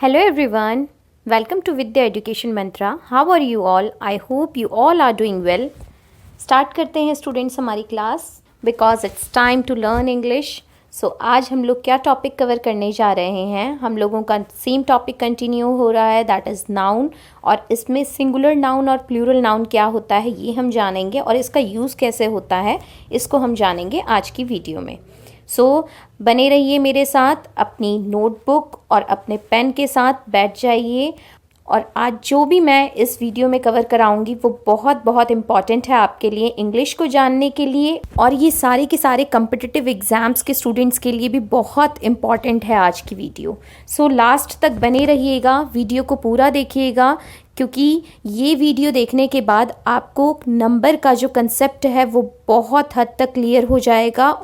Hello everyone, welcome to Vidya Education Mantra. How are you all? I hope you all are doing well. Start करते हैं students हमारी class because it's time to learn English. So आज हम लोग क्या topic cover करने जा रहे हैं. हम लोगों का सेम टॉपिक कंटिन्यू हो रहा है, दैट इज़ नाउन. और इसमें सिंगुलर नाउन और प्लूरल नाउन क्या होता है ये हम जानेंगे और इसका यूज़ कैसे होता है इसको हम जानेंगे आज की वीडियो में. सो बने रहिए मेरे साथ, अपनी नोटबुक और अपने पेन के साथ बैठ जाइए. और आज जो भी मैं इस वीडियो में कवर कराऊंगी वो बहुत बहुत इम्पॉर्टेंट है आपके लिए, इंग्लिश को जानने के लिए. और ये सारे के सारे कम्पिटिटिव एग्ज़ाम्स के स्टूडेंट्स के लिए भी बहुत इम्पॉर्टेंट है आज की वीडियो. सो लास्ट तक बने रहिएगा, वीडियो को पूरा देखिएगा, क्योंकि ये वीडियो देखने के बाद आपको नंबर का जो कंसेप्ट है वो बहुत हद तक क्लियर हो जाएगा.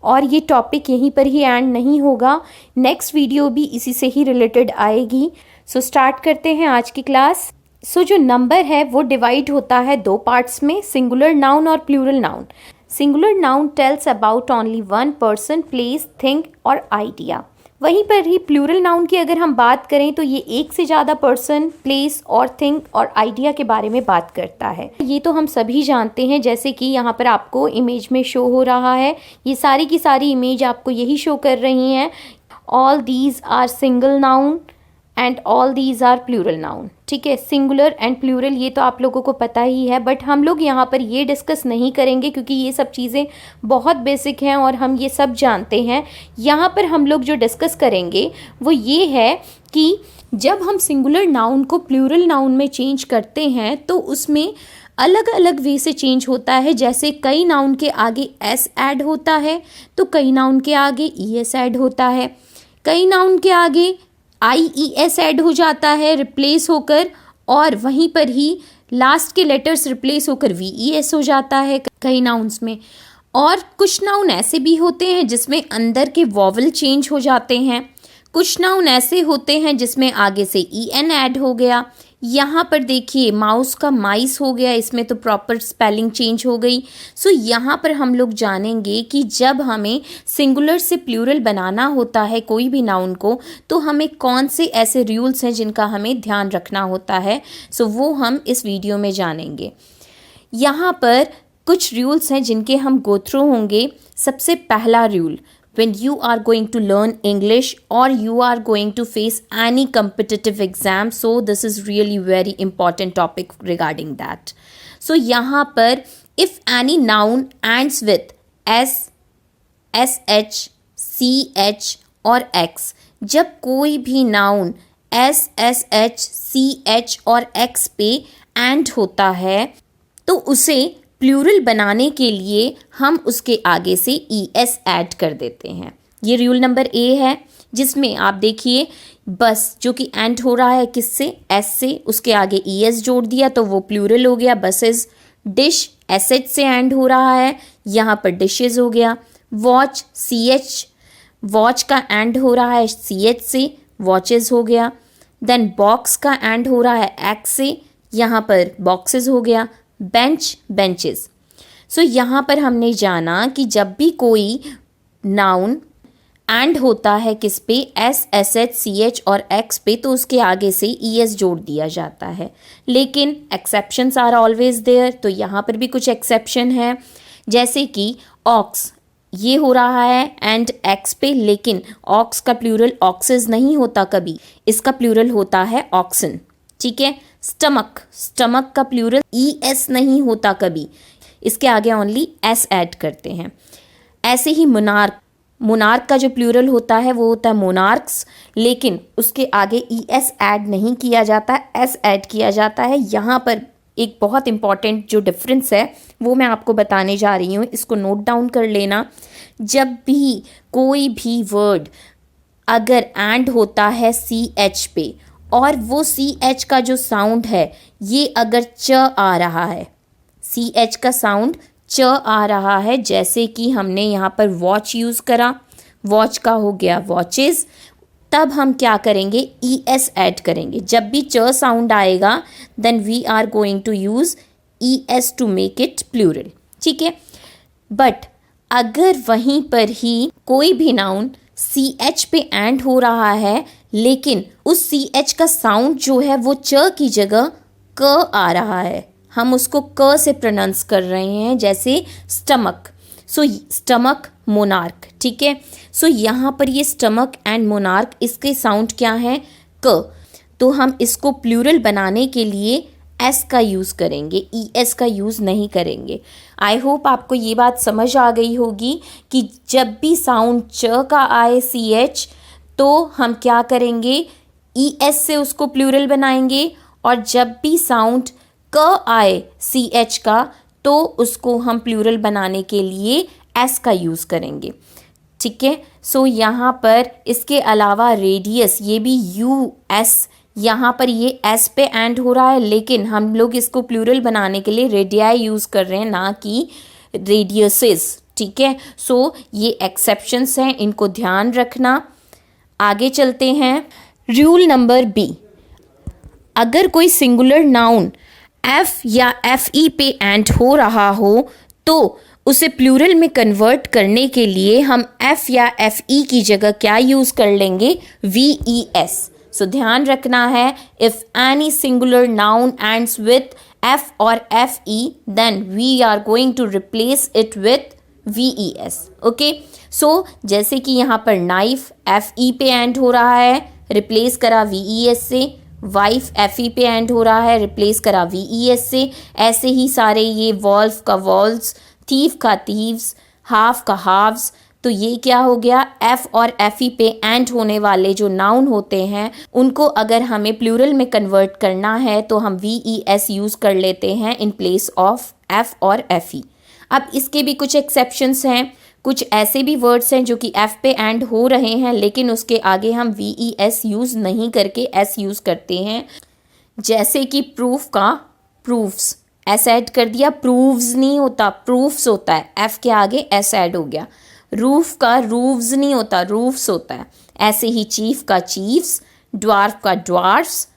और ये टॉपिक यहीं पर ही एंड नहीं होगा, नेक्स्ट वीडियो भी इसी से ही रिलेटेड आएगी. सो स्टार्ट करते हैं आज की क्लास. सो जो नंबर है वो डिवाइड होता है दो पार्ट्स में, सिंगुलर नाउन और plural noun. Singular noun tells about only one person, place, thing और आइडिया. वहीं पर ही प्लूरल नाउन की अगर हम बात करें तो ये एक से ज़्यादा पर्सन, प्लेस और थिंग और आइडिया के बारे में बात करता है. ये तो हम सभी जानते हैं, जैसे कि यहाँ पर आपको इमेज में शो हो रहा है, ये सारी की सारी इमेज आपको यही शो कर रही हैं. All these are single noun and all these are plural noun. ठीक है, सिंगुलर एंड प्लूरल ये तो आप लोगों को पता ही है, बट हम लोग यहाँ पर ये डिस्कस नहीं करेंगे क्योंकि ये सब चीज़ें बहुत बेसिक हैं और हम ये सब जानते हैं. यहाँ पर हम लोग जो डिस्कस करेंगे वो ये है कि जब हम सिंगुलर नाउन को प्लूरल नाउन में चेंज करते हैं तो उसमें अलग अलग वे से चेंज होता है. जैसे कई नाउन के आगे एस ऐड होता है तो कई नाउन के आगे ई एस ऐड होता है, कई नाउन के आगे IES ऐड हो जाता है रिप्लेस होकर, और वहीं पर ही लास्ट के लेटर्स रिप्लेस होकर VES हो जाता है कई नाउन्स में. और कुछ नाउन ऐसे भी होते हैं जिसमें अंदर के वॉवल चेंज हो जाते हैं. कुछ नाउन ऐसे होते हैं जिसमें आगे से EN ऐड हो गया. यहाँ पर देखिए माउस का माइस हो गया, इसमें तो प्रॉपर स्पेलिंग चेंज हो गई. सो यहाँ पर हम लोग जानेंगे कि जब हमें सिंगुलर से प्लूरल बनाना होता है कोई भी नाउन को तो हमें कौन से ऐसे रूल्स हैं जिनका हमें ध्यान रखना होता है. सो वो हम इस वीडियो में जानेंगे. यहाँ पर कुछ रूल्स हैं जिनके हम गो थ्रू होंगे. सबसे पहला rule, when you are going to learn English or you are going to face any competitive exam, so this is really very important topic regarding that. So यहाँ पर if any noun ends with S, SH, CH और X, जब कोई भी noun S, SH, CH और X पे end होता है तो उसे प्लूरल बनाने के लिए हम उसके आगे से ES ऐड कर देते हैं. ये रूल नंबर A है, जिसमें आप देखिए बस जो कि एंड हो रहा है किससे, S से, उसके आगे ES जोड़ दिया तो वो प्लूरल हो गया बसेस. डिश SH से एंड हो रहा है, यहाँ पर डिशेज हो गया. वॉच CH, वॉच का एंड हो रहा है CH से, वॉचेस हो गया. देन बॉक्स का एंड हो रहा है X से, यहाँ पर बॉक्सेस हो गया. Bench, benches. सो यहाँ पर हमने जाना कि जब भी कोई नाउन एंड होता है किस पे, S, SH, CH और X पे, तो उसके आगे से ES जोड़ दिया जाता है. लेकिन एक्सेप्शंस आर ऑलवेज देयर, तो यहाँ पर भी कुछ एक्सेप्शन है. जैसे कि ऑक्स, ये हो रहा है एंड X पे, लेकिन ऑक्स का प्लूरल ऑक्सेस नहीं होता कभी, इसका प्लूरल होता है ऑक्सन. ठीक है. स्टमक, स्टमक का प्लूरल ES नहीं होता कभी, इसके आगे ओनली S ऐड करते हैं. ऐसे ही मोनार्क, मोनार्क का जो प्लूरल होता है वो होता है मोनार्क्स, लेकिन उसके आगे ES ऐड नहीं किया जाता, S ऐड किया जाता है. यहाँ पर एक बहुत इंपॉर्टेंट जो डिफरेंस है वो मैं आपको बताने जा रही हूँ, इसको नोट डाउन कर लेना. जब भी कोई भी वर्ड अगर एंड होता है CH पे और वो CH का जो साउंड है ये अगर च आ रहा है, CH का साउंड च आ रहा है, जैसे कि हमने यहाँ पर वॉच यूज़ करा, वॉच का हो गया वॉचेस, तब हम क्या करेंगे, ES ऐड करेंगे. जब भी च साउंड आएगा then we are going to use ES to make it plural. ठीक है. बट अगर वहीं पर ही कोई भी नाउन CH पे एंड हो रहा है लेकिन उस सी एच का साउंड जो है वो च की जगह क आ रहा है, हम उसको क से प्रोनाउंस कर रहे हैं, जैसे स्टमक। सो स्टमक, मोनार्क, ठीक है। सो यहाँ पर ये स्टमक एंड मोनार्क, इसके साउंड क्या है, क। तो हम इसको प्लूरल बनाने के लिए एस का यूज़ करेंगे, ई एस का यूज़ नहीं करेंगे। आई होप आपको ये बात समझ आ गई होगी कि जब भी साउंड च का आए सी एच, तो हम क्या करेंगे, ई एस से उसको प्लूरल बनाएंगे, और जब भी साउंड क आए सी एच का, तो उसको हम प्लूरल बनाने के लिए एस का यूज़ करेंगे, ठीक है। सो यहाँ पर इसके अलावा रेडियस, ये भी यू एस, यहाँ पर ये एस पे एंड हो रहा है, लेकिन हम लोग इसको प्लूरल बनाने के लिए रेडियाई यूज़ कर रहे हैं, ना कि रेडियसेस, ठीक है। सो ये एक्सेप्शंस हैं, इनको ध्यान रखना। आगे चलते हैं। रूल नंबर बी, अगर कोई सिंगुलर नाउन एफ या एफ ई पे एंड हो रहा हो, तो उसे प्लूरल में कन्वर्ट करने के लिए हम एफ या एफ ई की जगह क्या यूज़ कर लेंगे, वी ई एस। सो ध्यान रखना है, if any singular noun ends with F और F E, then we are going to replace it with V E S, okay. So जैसे कि यहाँ पर नाइफ एफ ई पे एंड हो रहा है, रिप्लेस करा वी ई एस से। वाइफ एफ ई पे एंड हो रहा है, रिप्लेस करा वी ई एस से। ऐसे ही सारे ये वॉल्फ का वॉल्व्स, थीव का थीव्स, हाफ का हाव्स। तो ये क्या हो गया, एफ और एफ ई पे एंड होने वाले जो नाउन होते हैं, उनको अगर हमें प्लूरल में कन्वर्ट करना है तो हम वी ई एस यूज़ कर लेते हैं इन प्लेस ऑफ एफ और एफ ई। अब इसके भी कुछ एक्सेप्शंस हैं, कुछ ऐसे भी वर्ड्स हैं जो कि एफ पे एंड हो रहे हैं, लेकिन उसके आगे हम वी ई एस यूज़ नहीं करके एस यूज़ करते हैं। जैसे कि प्रूफ का प्रूफ्स, एस ऐड कर दिया, प्रूव्स नहीं होता, प्रूफ्स होता है, एफ के आगे एस ऐड हो गया। रूफ का रूव्स नहीं होता, रूफ्स होता है। ऐसे ही चीफ का चीफ्स, ड्वार्फ का ड्वार्फ्स,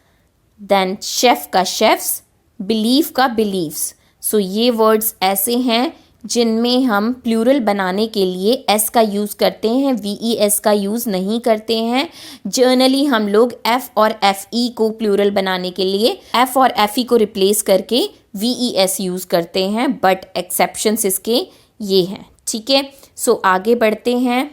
देन शेफ का शेफ्स, बिलीफ का बिलीव्स। सो ये वर्ड्स ऐसे हैं जिनमें हम प्लूरल बनाने के लिए एस का यूज़ करते हैं, वी ई एस का यूज़ नहीं करते हैं। जर्नली हम लोग एफ और एफ ई को प्लूरल बनाने के लिए एफ और एफ ई को रिप्लेस करके वी ई एस यूज़ करते हैं, बट एक्सेप्शंस इसके ये हैं, ठीक है। सो आगे बढ़ते हैं।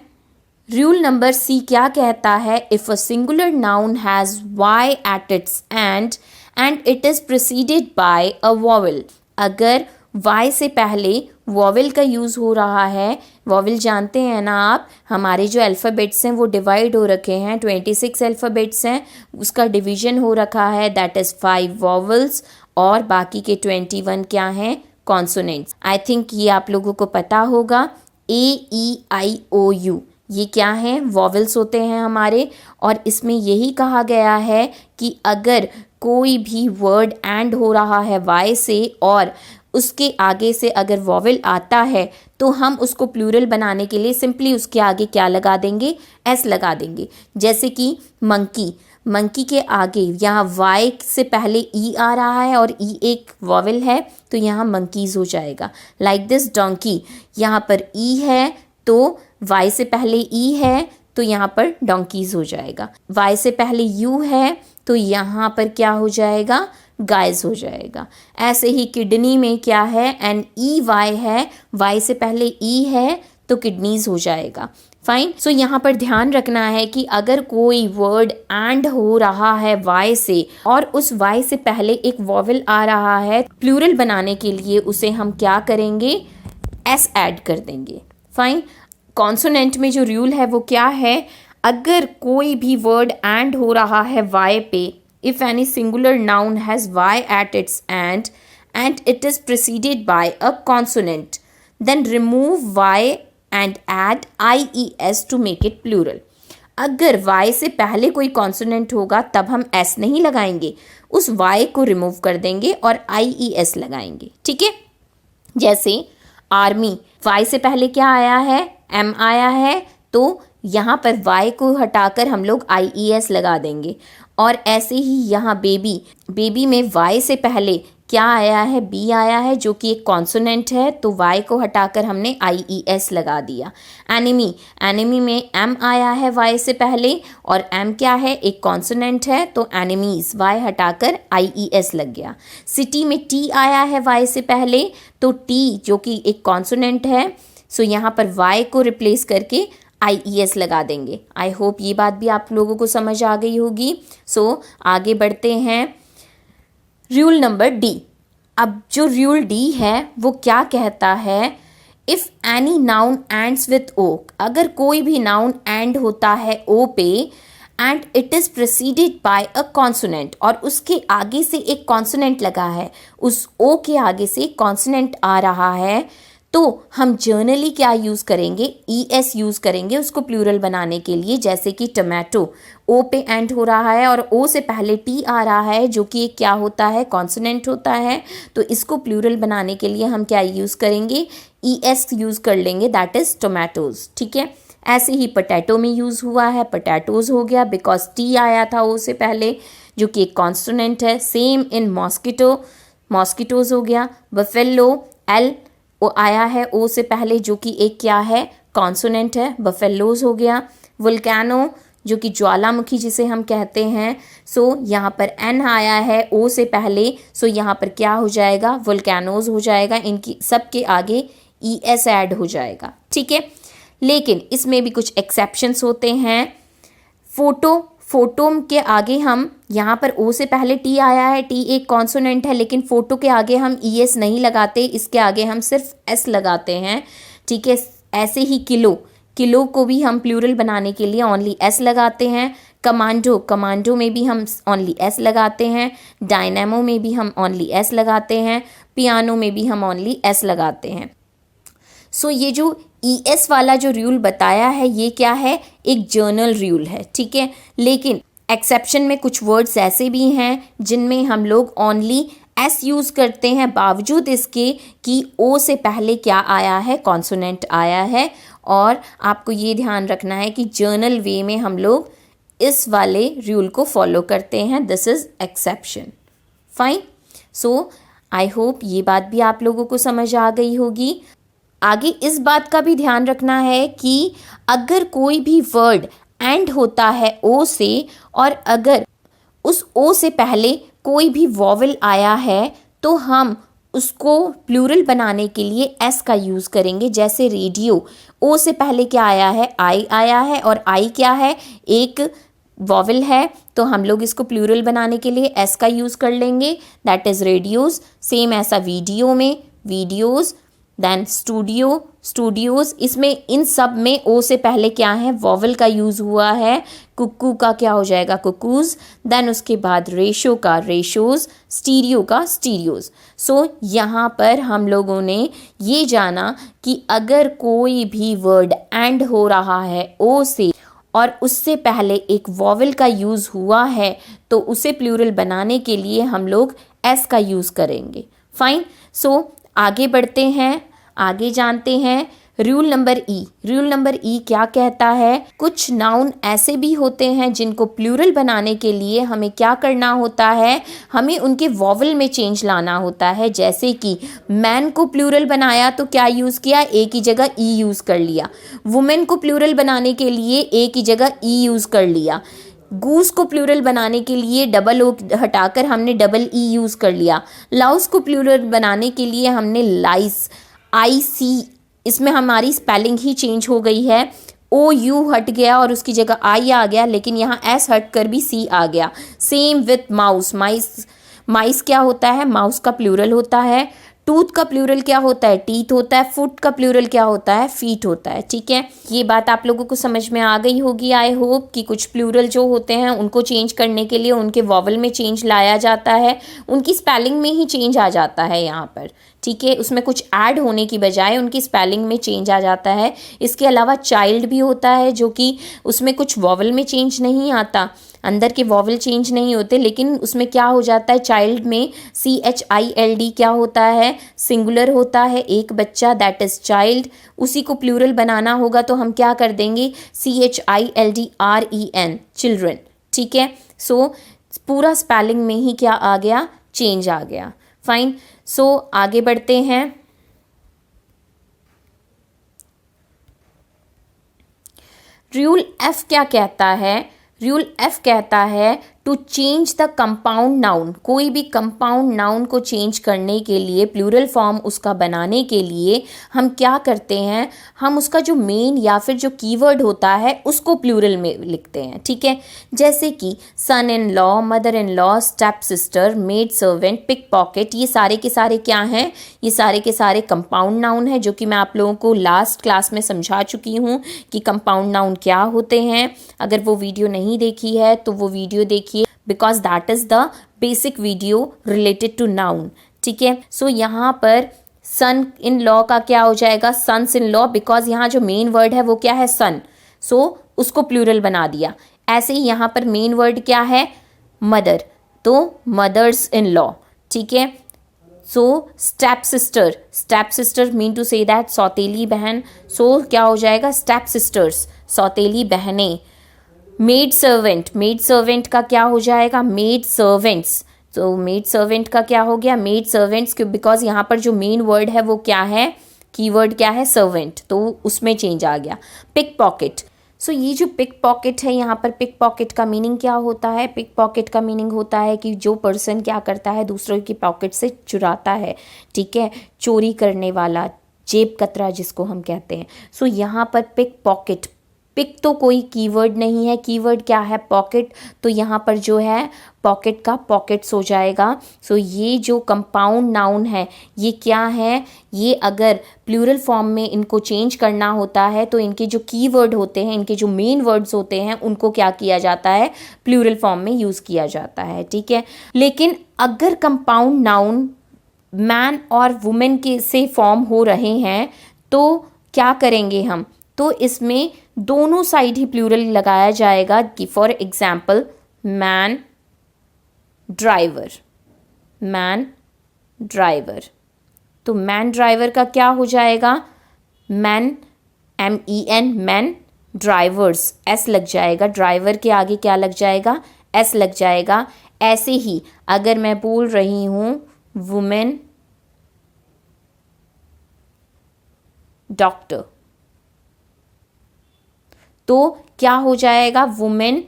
रूल नंबर सी क्या कहता है, if a singular noun has Y at its and it is preceded by a vowel, अगर वाई से पहले वॉवल का यूज़ हो रहा है। वॉवल जानते हैं ना आप, हमारे जो अल्फ़ाबेट्स हैं वो डिवाइड हो रखे हैं, 26 अल्फ़ाबेट्स हैं, उसका डिवीज़न हो रखा है, दैट इज़ 5 वॉवल्स, और बाकी के 21 क्या हैं, कॉन्सोनेंट्स। आई थिंक ये आप लोगों को पता होगा, ए ई आई ओ यू, ये क्या हैं, वॉवल्स होते हैं हमारे। और इसमें यही कहा गया है कि अगर कोई भी वर्ड एंड हो रहा है वाई से और उसके आगे से अगर वॉवल आता है, तो हम उसको प्लूरल बनाने के लिए सिंपली उसके आगे क्या लगा देंगे, एस लगा देंगे। जैसे कि मंकी, मंकी के आगे यहाँ वाई से पहले ई आ रहा है और ई एक वॉवल है, तो यहाँ मंकीज़ हो जाएगा। लाइक दिस डोंकी, यहाँ पर ई है तो वाई से पहले ई है, तो यहाँ पर डोंकीज़ हो जाएगा। वाई से पहले यू है तो यहाँ पर क्या हो जाएगा, गाइस हो जाएगा। ऐसे ही किडनी में क्या है, एन ई वाई है, वाई से पहले ई है तो किडनीज हो जाएगा। फाइन। सो यहाँ पर ध्यान रखना है कि अगर कोई वर्ड एंड हो रहा है वाई से और उस वाई से पहले एक वॉवल आ रहा है, प्लूरल बनाने के लिए उसे हम क्या करेंगे, एस ऐड कर देंगे। फाइन। कॉन्सोनेंट में जो रूल है वो क्या है, अगर कोई भी वर्ड एंड हो रहा है वाई पे, if any singular noun has y at its end and it is preceded by a consonant, then remove y and add ies to make it plural. अगर y से पहले कोई कॉन्सोनेंट होगा तब हम s नहीं लगाएंगे, उस y को रिमूव कर देंगे और ies लगाएंगे, ठीक है। जैसे आर्मी, y से पहले क्या आया है, m आया है, तो यहाँ पर y को हटाकर हम लोग ies लगा देंगे। और ऐसे ही यहाँ बेबी, बेबी में y से पहले क्या आया है, बी आया है जो कि एक कॉन्सोनेंट है, तो वाई को हटाकर हमने IES लगा दिया। एनिमी, एनिमी में एम आया है वाई से पहले, और एम क्या है, एक कॉन्सोनेंट है, तो एनिमीज वाई हटाकर IES लग गया। सिटी में टी आया है वाई से पहले, तो टी जो कि एक कॉन्सोनेंट है, सो यहाँ पर वाई को रिप्लेस करके IES लगा देंगे। आई होप ये बात भी आप लोगों को समझ आ गई होगी। सो आगे बढ़ते हैं। Rule number D. अब जो रूल डी है वो क्या कहता है, if any noun ends with O, अगर कोई भी नाउन एंड होता है ओ पे, and it is preceded by a consonant, और उसके आगे से एक कॉन्सोनेंट लगा है, उस ओ के आगे से कॉन्सोनेंट आ रहा है, तो हम जर्नली क्या यूज़ करेंगे, ES यूज़ करेंगे उसको प्लूरल बनाने के लिए। जैसे कि टोमेटो, ओ पे एंड हो रहा है और ओ से पहले टी आ रहा है जो कि एक क्या होता है, कॉन्सोनेंट होता है, तो इसको प्लूरल बनाने के लिए हम क्या यूज़ करेंगे, ES यूज़ कर लेंगे, दैट इज़ टोमेटोज़। ठीक है, ऐसे ही पोटैटो में यूज़ हुआ है, पोटैटोज़ हो गया बिकॉज टी आया था ओ से पहले जो कि एक कॉन्सोनेंट है। सेम इन मॉस्किटो, मॉस्किटोज़ हो गया। बफेलो, एल वो आया है ओ से पहले जो कि एक क्या है, कॉन्सोनेंट है, बफेलोज हो गया। वुल्केनो जो कि ज्वालामुखी जिसे हम कहते हैं, सो यहाँ पर एन आया है ओ से पहले, सो यहाँ पर क्या हो जाएगा, वुल्केनोज हो जाएगा, इनकी सबके आगे ES ऐड हो जाएगा। ठीक है, लेकिन इसमें भी कुछ एक्सेप्शंस होते हैं। फोटो, फोटो के आगे हम यहाँ पर ओ से पहले टी आया है, टी एक कॉन्सोनेंट है, लेकिन फोटो के आगे हम ES नहीं लगाते, इसके आगे हम सिर्फ S लगाते हैं। ठीक है, ऐसे ही किलो, किलो को भी हम प्लूरल बनाने के लिए ओनली S लगाते हैं। कमांडो, कमांडो में भी हम ओनली S लगाते हैं। डायनेमो में भी हम ओनली S लगाते हैं। पियानो में भी हम ओनली S लगाते हैं। सो ये जो ES वाला जो रूल बताया है ये क्या है, एक जर्नल रूल है। ठीक है, लेकिन एक्सेप्शन में कुछ वर्ड्स ऐसे भी हैं जिनमें हम लोग ओनली S यूज़ करते हैं, बावजूद इसके कि O से पहले क्या आया है, कॉन्सोनेंट आया है। और आपको ये ध्यान रखना है कि जर्नल वे में हम लोग इस वाले रूल को फॉलो करते हैं, this is exception. Fine, so I hope ये बात भी आप लोगों को समझ आ गई होगी। आगे इस बात का भी ध्यान रखना है कि अगर कोई भी वर्ड एंड होता है ओ से, और अगर उस ओ से पहले कोई भी वॉवल आया है, तो हम उसको प्लूरल बनाने के लिए S का यूज़ करेंगे। जैसे रेडियो, ओ से पहले क्या आया है, I आया है, और I क्या है, एक वॉवल है, तो हम लोग इसको प्लूरल बनाने के लिए S का यूज़ कर लेंगे, दैट इज़ रेडियोज़। सेम ऐसा वीडियो में, वीडियोज़। देन स्टूडियो, स्टूडियोज़, इसमें इन सब में ओ से पहले क्या है, वॉवल का यूज़ हुआ है। कुक्कू का क्या हो जाएगा, कुकूज़। देन उसके बाद रेशो का रेशोज़, स्टीरियो का स्टीरियोज़। सो यहाँ पर हम लोगों ने ये जाना कि अगर कोई भी वर्ड एंड हो रहा है ओ से और उससे पहले एक वॉवल का यूज़ हुआ है, तो उसे प्लूरल बनाने के लिए हम लोग S का यूज़ करेंगे। फाइन, सो आगे बढ़ते हैं, आगे जानते हैं रूल नंबर ई। रूल नंबर ई क्या कहता है, कुछ नाउन ऐसे भी होते हैं जिनको प्लूरल बनाने के लिए हमें क्या करना होता है, हमें उनके वॉवल में चेंज लाना होता है। जैसे कि मैन को प्लूरल बनाया तो क्या यूज़ किया, ए की जगह ई यूज़ कर लिया। वुमेन को प्लूरल बनाने के लिए ए की जगह ई यूज़ कर लिया। गूस को प्लूरल बनाने के लिए डबल ओ हटाकर हमने डबल ई यूज़ कर लिया। लाउस को प्लूरल बनाने के लिए हमने लाइस, IC, इसमें हमारी स्पेलिंग ही चेंज हो गई है, OU हट गया और उसकी जगह I आ गया, लेकिन यहाँ S हट कर भी C आ गया। सेम विथ माउस, माइस, माइस क्या होता है, माउस का प्लूरल होता है। टूथ का प्लूरल क्या होता है, टीथ होता है। फुट का प्लूरल क्या होता है, फीट होता है। ठीक है, ये बात आप लोगों को समझ में आ गई होगी। आई होप कि कुछ प्लूरल जो होते हैं उनको चेंज करने के लिए उनके वॉवल में चेंज लाया जाता है, उनकी स्पेलिंग में ही चेंज आ जाता है यहाँ पर। ठीक है, उसमें कुछ ऐड होने की बजाय उनकी स्पेलिंग में चेंज आ जाता है। इसके अलावा चाइल्ड भी होता है जो कि उसमें कुछ वॉवल में चेंज नहीं आता, अंदर के वॉवल चेंज नहीं होते, लेकिन उसमें क्या हो जाता है, चाइल्ड में CHILD क्या होता है, सिंगुलर होता है, एक बच्चा, दैट इज़ चाइल्ड। उसी को प्लूरल बनाना होगा तो हम क्या कर देंगे, CHILDREN, चिल्ड्रन। ठीक है, सो पूरा स्पेलिंग में ही क्या आ गया, चेंज आ गया। फाइन। सो आगे बढ़ते हैं। रूल एफ क्या कहता है? रूल एफ कहता है to change the compound noun. कोई भी कंपाउंड नाउन को चेंज करने के लिए, प्लूरल फॉर्म उसका बनाने के लिए हम क्या करते हैं, हम उसका जो मेन या फिर जो कीवर्ड होता है उसको प्लूरल में लिखते हैं, ठीक है। जैसे कि son in law, mother in law, step sister, maid servant, pick pocket, ये सारे के सारे क्या हैं? ये सारे के सारे कंपाउंड नाउन है, जो कि मैं आप लोगों को लास्ट क्लास में समझा चुकी हूँ कि कंपाउंड नाउन क्या होते हैं। अगर वो वीडियो नहीं देखी है तो वो वीडियो देखिए, because that is the basic video related to noun, ठीक है। सो यहाँ पर सन इन लॉ का क्या हो जाएगा? सन्स इन लॉ, बिकॉज यहाँ जो मेन वर्ड है वो क्या है? सन। सो उसको प्लूरल बना दिया। ऐसे ही यहाँ पर मेन वर्ड क्या है? मदर, तो मदर्स इन लॉ, ठीक है। So step sister, step sister mean to say that सौतेली बहन, सो क्या हो जाएगा? स्टेप सिस्टर्स, सौतेली बहनें। मेड सर्वेंट, मेड सर्वेंट का क्या हो जाएगा? Made servants. तो मेड सर्वेंट का क्या हो गया? मेड सर्वेंट्स, बिकॉज यहाँ पर जो मेन वर्ड है वो क्या है? कीवर्ड क्या है? सर्वेंट, तो उसमें चेंज आ गया। पिक पॉकेट, सो ये जो पिक पॉकेट है, यहाँ पर पिक पॉकेट का मीनिंग क्या होता है? पिक पॉकेट का मीनिंग होता है कि जो पर्सन क्या करता है, दूसरों की पॉकेट से चुराता है, ठीक है। चोरी करने वाला, जेब कतरा जिसको हम कहते हैं। सो यहाँ पर पिक पॉकेट, पिक तो कोई कीवर्ड नहीं है, कीवर्ड क्या है? पॉकेट, तो यहाँ पर जो है पॉकेट का पॉकेट्स हो जाएगा। सो ये जो कंपाउंड नाउन है ये क्या है? ये अगर प्लूरल फॉर्म में इनको चेंज करना होता है तो इनके जो कीवर्ड होते हैं, इनके जो मेन वर्ड्स होते हैं, उनको क्या किया जाता है? प्लूरल फॉर्म में यूज़ किया जाता है, ठीक है। लेकिन अगर कंपाउंड नाउन मैन और वुमेन के से फॉर्म हो रहे हैं तो क्या करेंगे हम? तो इसमें दोनों साइड ही प्लूरल लगाया जाएगा कि for example man driver, man driver, तो मैन ड्राइवर का क्या हो जाएगा? Man, MEN, man, drivers, S लग जाएगा। ड्राइवर के आगे क्या लग जाएगा? S लग जाएगा। ऐसे ही अगर मैं बोल रही हूँ वुमेन डॉक्टर, तो क्या हो जाएगा? वुमेन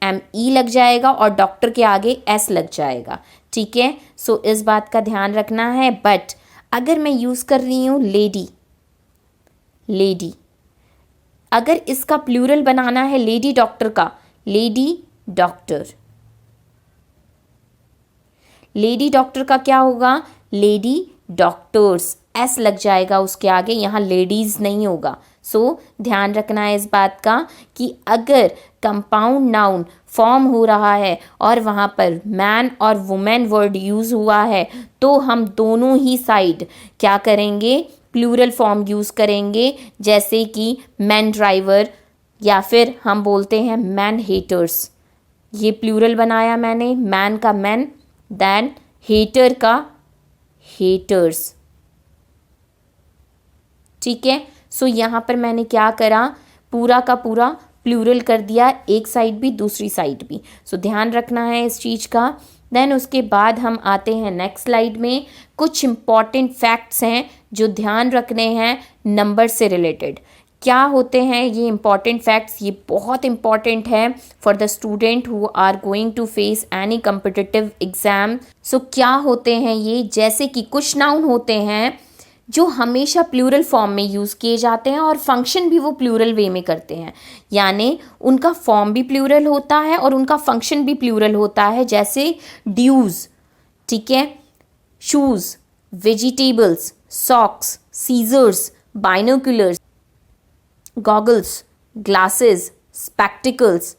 ME लग जाएगा और डॉक्टर के आगे S लग जाएगा, ठीक है। सो इस बात का ध्यान रखना है। बट अगर मैं यूज़ कर रही हूँ लेडी, लेडी, अगर इसका प्लूरल बनाना है लेडी डॉक्टर का, लेडी डॉक्टर, लेडी डॉक्टर का क्या होगा? लेडी डॉक्टर्स, S लग जाएगा उसके आगे, यहाँ लेडीज़ नहीं होगा। सो ध्यान रखना है इस बात का कि अगर कंपाउंड नाउन फॉर्म हो रहा है और वहाँ पर मैन और वुमेन वर्ड यूज़ हुआ है तो हम दोनों ही साइड क्या करेंगे? प्लूरल फॉर्म यूज़ करेंगे। जैसे कि मैन ड्राइवर, या फिर हम बोलते हैं मैन हेटर्स, ये प्लूरल बनाया मैंने, मैन का मैन, देन हेटर का हेटर्स, ठीक है। सो यहाँ पर मैंने क्या करा? पूरा का पूरा प्लूरल कर दिया, एक साइड भी दूसरी साइड भी। सो ध्यान रखना है इस चीज़ का। देन उसके बाद हम आते हैं नेक्स्ट स्लाइड में। कुछ इम्पॉर्टेंट फैक्ट्स हैं जो ध्यान रखने हैं नंबर से रिलेटेड। क्या होते हैं ये इम्पॉर्टेंट फैक्ट्स? ये बहुत इम्पॉर्टेंट है for the student who are going to face any competitive exam. So क्या होते हैं ये? जैसे कि कुछ नाउन होते हैं जो हमेशा प्लूरल फॉर्म में यूज़ किए जाते हैं और फंक्शन भी वो प्लूरल वे में करते हैं, यानी उनका फॉर्म भी प्लूरल होता है और उनका फंक्शन भी प्लूरल होता है। जैसे ड्यूज़, ठीक है, shoes, vegetables, socks, scissors, binoculars, goggles, glasses, spectacles,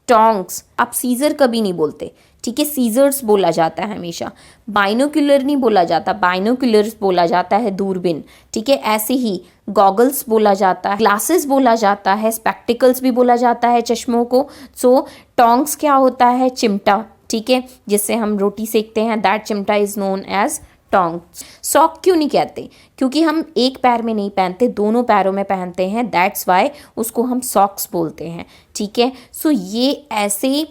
tongs. आप सीजर कभी नहीं बोलते, ठीक है, सीजर्स बोला जाता है हमेशा। बाइनोकुलर नहीं बोला जाता, बाइनोकुलर्स बोला जाता है, दूरबीन, ठीक है। ऐसे ही गॉगल्स बोला जाता है, ग्लासेस बोला जाता है, स्पेक्टिकल्स भी बोला जाता है चश्मों को। सो टोंग्स क्या होता है? चिमटा, ठीक है, जिससे हम रोटी सेकते हैं, दैट चिमटा is known as tongs. Sock क्यों नहीं कहते? क्योंकि हम एक पैर में नहीं पहनते, दोनों पैरों में पहनते हैं, दैट्स वाई उसको हम सॉक्स बोलते हैं, ठीक है। सो ये ऐसे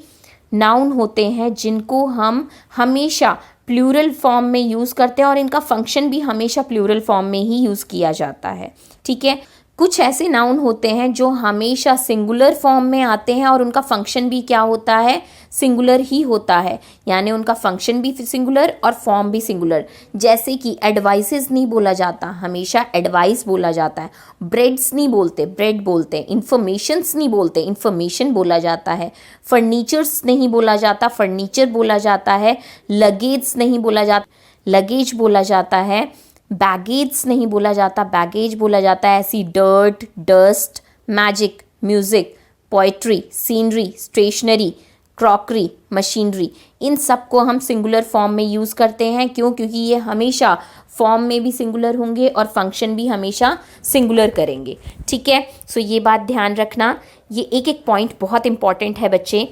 नाउन होते हैं जिनको हम हमेशा प्लूरल फॉर्म में यूज़ करते हैं और इनका फंक्शन भी हमेशा प्लूरल फॉर्म में ही यूज़ किया जाता है। ठीक है, कुछ ऐसे नाउन होते हैं जो हमेशा सिंगुलर फॉर्म में आते हैं और उनका फंक्शन भी क्या होता है, सिंगुलर ही होता है, यानी उनका फंक्शन भी सिंगुलर और फॉर्म भी सिंगुलर। जैसे कि एडवाइसेस नहीं बोला जाता, हमेशा एडवाइस बोला जाता है। ब्रेड्स नहीं बोलते, ब्रेड बोलते हैं। इन्फॉर्मेशंस नहीं बोलते, इन्फॉर्मेशन बोला जाता है। फर्नीचर्स नहीं बोला जाता, फर्नीचर बोला जाता है। लगेज नहीं बोला जाता, लगेज बोला जाता है। बैगेज नहीं बोला जाता, बैगेज बोला जाता है। ऐसी dirt, dust, magic, music, poetry, scenery, stationery, crockery, machinery, इन सब को हम सिंगुलर फॉर्म में यूज़ करते हैं। क्यों? क्योंकि ये हमेशा फॉर्म में भी सिंगुलर होंगे और फंक्शन भी हमेशा सिंगुलर करेंगे। ठीक है, सो ये बात ध्यान रखना, ये एक एक पॉइंट बहुत इंपॉर्टेंट है बच्चे।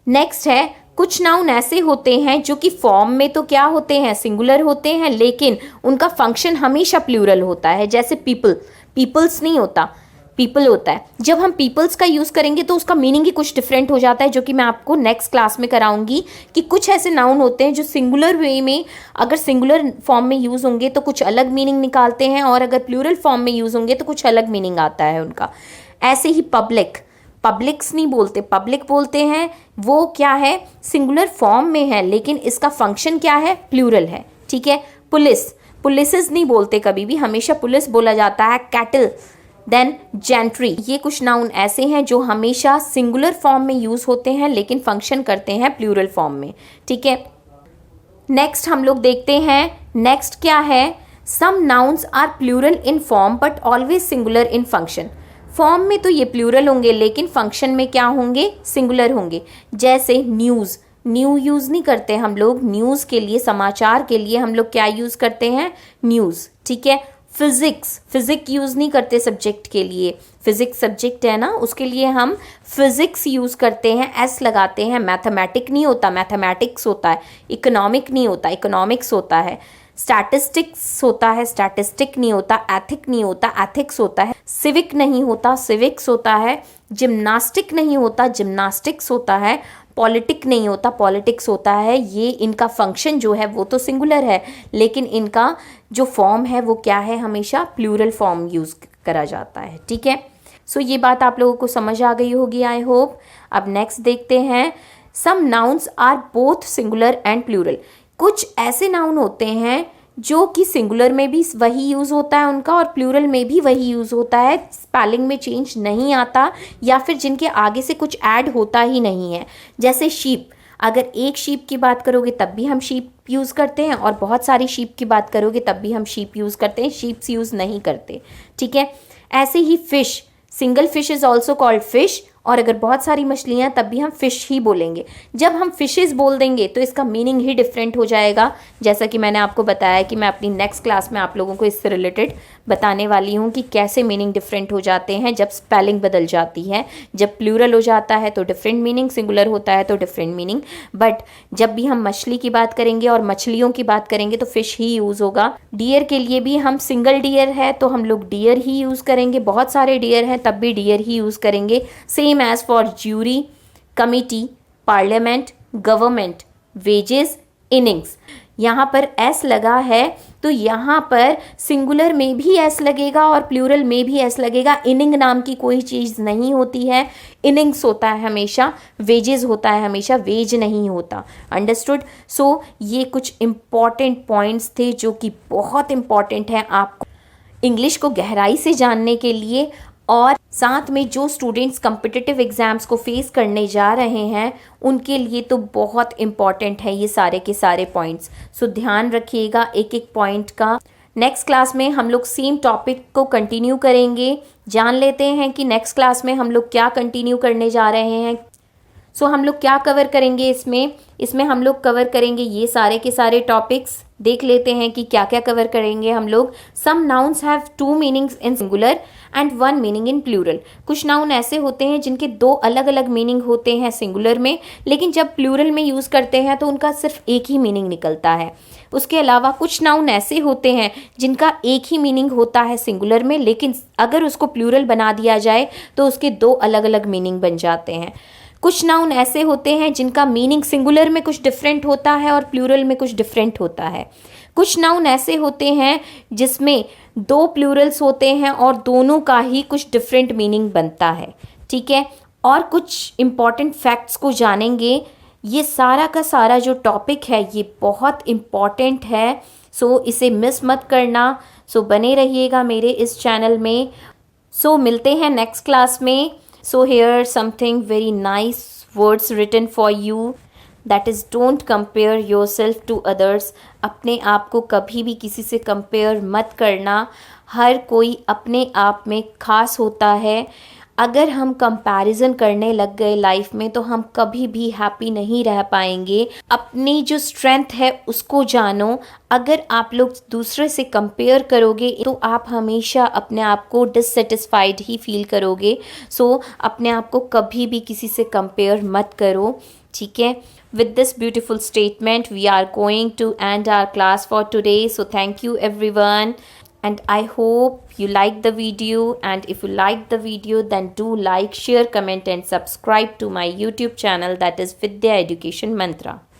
नेक्स्ट है, कुछ नाउन ऐसे होते हैं जो कि फॉर्म में तो क्या होते हैं, सिंगुलर होते हैं, लेकिन उनका फंक्शन हमेशा प्लूरल होता है। जैसे पीपल, पीपल्स नहीं होता, पीपल होता है। जब हम पीपल्स का यूज़ करेंगे तो उसका मीनिंग ही कुछ डिफरेंट हो जाता है, जो कि मैं आपको नेक्स्ट क्लास में कराऊंगी कि कुछ ऐसे नाउन होते हैं जो सिंगुलर वे में, अगर सिंगुलर फॉर्म में यूज़ होंगे तो कुछ अलग मीनिंग निकालते हैं, और अगर प्लूरल फॉर्म में यूज़ होंगे तो कुछ अलग मीनिंग आता है उनका। ऐसे ही पब्लिक, पब्लिक्स नहीं बोलते, पब्लिक बोलते हैं। वो क्या है, सिंगुलर फॉर्म में है, लेकिन इसका फंक्शन क्या है, प्लूरल है। ठीक है, पुलिस, पुलिसेस नहीं बोलते कभी भी, हमेशा पुलिस बोला जाता है। कैटल, देन जेंट्री, ये कुछ नाउन ऐसे हैं जो हमेशा सिंगुलर फॉर्म में यूज़ होते हैं लेकिन फंक्शन करते हैं प्लूरल फॉर्म में। ठीक है, नेक्स्ट हम लोग देखते हैं, नेक्स्ट क्या है, some nouns are plural in form but always singular in function. Form में तो ये प्लूरल होंगे लेकिन फंक्शन में क्या होंगे, सिंगुलर होंगे। जैसे न्यूज़, न्यू यूज़ नहीं करते हम लोग, न्यूज़ के लिए, समाचार के लिए हम लोग क्या यूज़ करते हैं, न्यूज़। ठीक है, फिजिक्स, फिजिक यूज़ नहीं करते सब्जेक्ट के लिए, फिजिक्स सब्जेक्ट है ना, उसके लिए हम फिजिक्स यूज़ करते हैं, एस लगाते हैं। मैथमेटिक नहीं होता, मैथमेटिक्स होता है। इकोनॉमिक नहीं होता, इकोनॉमिक्स होता है। स्टैटिस्टिक्स होता है, स्टैटिस्टिक नहीं होता। एथिक नहीं होता, एथिक्स होता है। सिविक नहीं होता, सिविक्स होता है। जिम्नास्टिक नहीं होता, जिम्नास्टिक्स होता है। पॉलिटिक नहीं होता, पॉलिटिक्स होता है। ये इनका फंक्शन जो है वो तो सिंगुलर है, लेकिन इनका जो फॉर्म है वो क्या है, हमेशा प्लूरल फॉर्म यूज़ करा जाता है। ठीक है, सो ये बात आप लोगों को समझ आ गई होगी, आई होप। अब नेक्स्ट देखते हैं, some nouns are both singular and plural. कुछ ऐसे नाउन होते हैं जो कि सिंगुलर में भी वही यूज़ होता है उनका और प्लूरल में भी वही यूज़ होता है, स्पेलिंग में चेंज नहीं आता, या फिर जिनके आगे से कुछ ऐड होता ही नहीं है। जैसे शीप, अगर एक शीप की बात करोगे तब भी हम शीप यूज़ करते हैं, और बहुत सारी शीप की बात करोगे तब भी हम शीप यूज़ करते हैं, शीप्स यूज़ नहीं करते। ठीक है, ऐसे ही fish, single fish is also called fish, और अगर बहुत सारी मछलियाँ तब भी हम फ़िश ही बोलेंगे। जब हम फिशेस बोल देंगे तो इसका मीनिंग ही डिफरेंट हो जाएगा, जैसा कि मैंने आपको बताया कि मैं अपनी नेक्स्ट क्लास में आप लोगों को इससे रिलेटेड बताने वाली हूँ कि कैसे मीनिंग डिफरेंट हो जाते हैं जब स्पेलिंग बदल जाती है। जब प्लूरल हो जाता है तो डिफरेंट मीनिंग, सिंगुलर होता है तो डिफरेंट मीनिंग। बट जब भी हम मछली की बात करेंगे और मछलियों की बात करेंगे तो फिश ही यूज़ होगा। डियर के लिए भी हम सिंगल डियर है तो हम लोग डियर ही यूज़ करेंगे, बहुत सारे डियर हैं तब भी डियर ही यूज़ करेंगे। Same as for jury, committee, parliament, government, wages, innings. यहाँ पर एस लगा है तो यहाँ पर सिंगुलर में भी एस लगेगा और प्लूरल में भी एस लगेगा। इनिंग नाम की कोई चीज़ नहीं होती है, इनिंग्स होता है हमेशा, वेजेस होता है हमेशा, वेज नहीं होता। अंडरस्टूड? सो ये कुछ इम्पॉर्टेंट पॉइंट्स थे जो कि बहुत इम्पॉर्टेंट है आपको इंग्लिश को गहराई से जानने के लिए, और साथ में जो स्टूडेंट्स कम्पिटिटिव एग्ज़ाम्स को फेस करने जा रहे हैं उनके लिए तो बहुत इम्पॉर्टेंट है ये सारे के सारे पॉइंट्स। सो ध्यान रखिएगा एक एक पॉइंट का। नेक्स्ट क्लास में हम लोग सेम टॉपिक को कंटिन्यू करेंगे। जान लेते हैं कि नेक्स्ट क्लास में हम लोग क्या कंटिन्यू करने जा रहे हैं। सो हम लोग क्या कवर करेंगे इसमें हम लोग कवर करेंगे ये सारे के सारे टॉपिक्स। देख लेते हैं कि क्या क्या कवर करेंगे हम लोग। Some nouns have 2 meanings in singular and 1 meaning in plural. कुछ नाउन ऐसे होते हैं जिनके 2 अलग अलग मीनिंग होते हैं सिंगुलर में, लेकिन जब प्लूरल में यूज़ करते हैं तो उनका सिर्फ एक ही मीनिंग निकलता है। उसके अलावा कुछ नाउन ऐसे होते हैं जिनका एक ही मीनिंग होता है सिंगुलर में, लेकिन अगर उसको प्लूरल बना दिया जाए तो उसके 2 अलग अलग मीनिंग बन जाते हैं। कुछ नाउन ऐसे होते हैं जिनका मीनिंग सिंगुलर में कुछ डिफरेंट होता है और प्लूरल में कुछ डिफरेंट होता है। कुछ नाउन ऐसे होते हैं जिसमें दो प्लूरल्स होते हैं और दोनों का ही कुछ डिफरेंट मीनिंग बनता है, ठीक है। और कुछ इम्पॉर्टेंट फैक्ट्स को जानेंगे। ये सारा का सारा जो टॉपिक है ये बहुत इम्पॉर्टेंट है, सो इसे मिस मत करना। सो बने रहिएगा मेरे इस चैनल में। सो मिलते हैं नेक्स्ट क्लास में। So here something very nice words written for you, that is don't compare yourself to others. अपने आप को कभी भी किसी से कंपेयर मत करना। हर कोई अपने आप में ख़ास होता है। अगर हम कंपैरिजन करने लग गए लाइफ में तो हम कभी भी हैप्पी नहीं रह पाएंगे। अपनी जो स्ट्रेंथ है उसको जानो। अगर आप लोग दूसरे से कंपेयर करोगे तो आप हमेशा अपने आप को डिससेटिस्फाइड ही फील करोगे। सो अपने आप को कभी भी किसी से कंपेयर मत करो, ठीक है। With this beautiful statement, we are going to end our class for today. So thank you everyone. And I hope you like the video. And if you like the video, then do like, share, comment and subscribe to my YouTube channel, that is Vidya Education Mantra.